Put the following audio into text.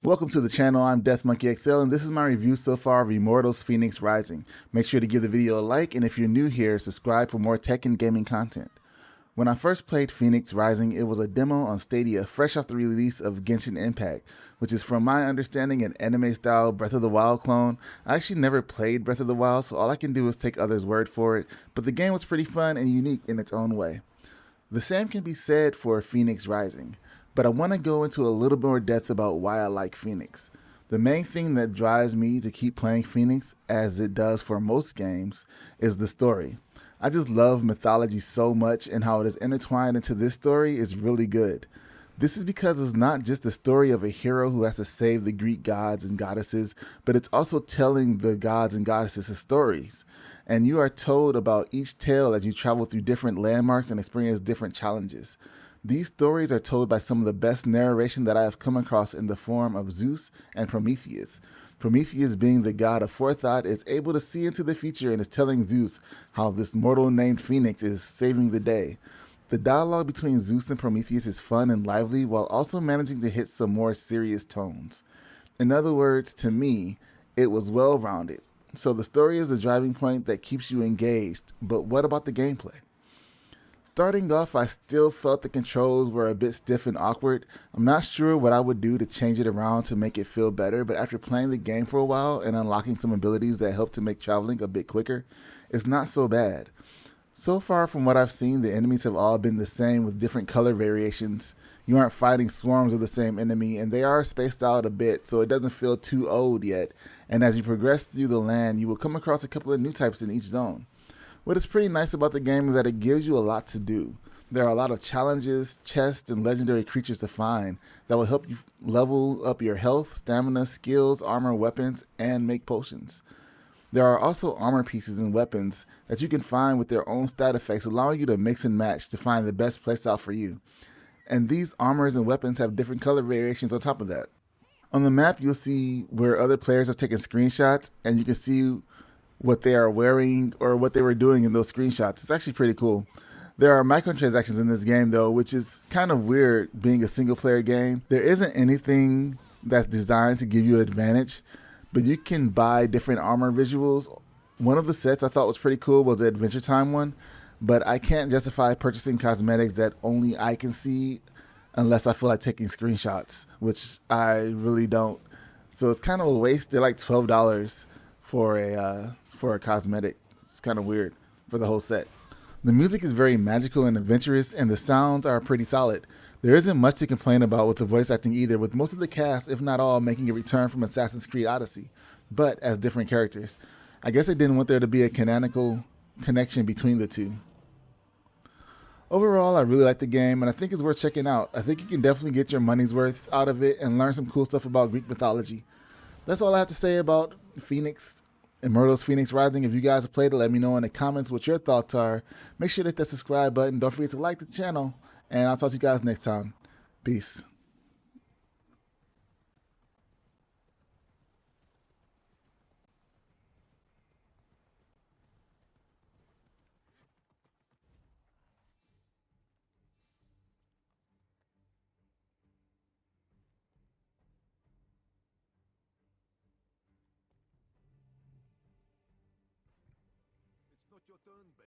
Welcome to the channel. I'm DeathMonkeyXL, and this is my review so far of Immortals Fenyx Rising. Make sure to give the video a like, and if you're new here, subscribe for more tech and gaming content. When I first played Fenyx Rising, it was a demo on Stadia fresh off the release of Genshin Impact, which is, from my understanding, an anime-style Breath of the Wild clone. I actually never played Breath of the Wild, so all I can do is take others' word for it, but the game was pretty fun and unique in its own way. The same can be said for Fenyx Rising, but I want to go into a little more depth about why I like Fenyx. The main thing that drives me to keep playing Fenyx, as it does for most games, is the story. I just love mythology so much, and how it is intertwined into this story is really good. This is because it's not just the story of a hero who has to save the Greek gods and goddesses, but it's also telling the gods and goddesses' stories. And you are told about each tale as you travel through different landmarks and experience different challenges. These stories are told by some of the best narration that I have come across in the form of Zeus and Prometheus. Prometheus, being the god of forethought, is able to see into the future and is telling Zeus how this mortal named Fenyx is saving the day. The dialogue between Zeus and Prometheus is fun and lively, while also managing to hit some more serious tones. In other words, to me, it was well-rounded. So the story is a driving point that keeps you engaged, but what about the gameplay? Starting off, I still felt the controls were a bit stiff and awkward. I'm not sure what I would do to change it around to make it feel better, but after playing the game for a while and unlocking some abilities that help to make traveling a bit quicker, it's not so bad. So far from what I've seen, the enemies have all been the same with different color variations. You aren't fighting swarms of the same enemy, and they are spaced out a bit, so it doesn't feel too old yet. And as you progress through the land, you will come across a couple of new types in each zone. What is pretty nice about the game is that it gives you a lot to do. There are a lot of challenges, chests, and legendary creatures to find that will help you level up your health, stamina, skills, armor, weapons, and make potions. There are also armor pieces and weapons that you can find with their own stat effects, allowing you to mix and match to find the best playstyle for you. And these armors and weapons have different color variations on top of that. On the map, you'll see where other players have taken screenshots, and you can see what they are wearing or what they were doing in those screenshots. It's actually pretty cool. There are microtransactions in this game though, which is kind of weird being a single player game. There isn't anything that's designed to give you an advantage, but you can buy different armor visuals. One of the sets I thought was pretty cool was the Adventure Time one, but I can't justify purchasing cosmetics that only I can see unless I feel like taking screenshots, which I really don't. So it's kind of a waste. They're like $12 for a cosmetic. It's kind of weird for the whole set. The music is very magical and adventurous, and the sounds are pretty solid. There isn't much to complain about with the voice acting either, with most of the cast, if not all, making a return from Assassin's Creed Odyssey, but as different characters. I guess they didn't want there to be a canonical connection between the two. Overall, I really like the game, and I think it's worth checking out. I think you can definitely get your money's worth out of it and learn some cool stuff about Greek mythology. That's all I have to say about Immortals Fenyx Rising. If you guys have played it, let me know in the comments what your thoughts are. Make sure to hit that subscribe button. Don't forget to like the channel, and I'll talk to you guys next time. Peace. It's not your turn,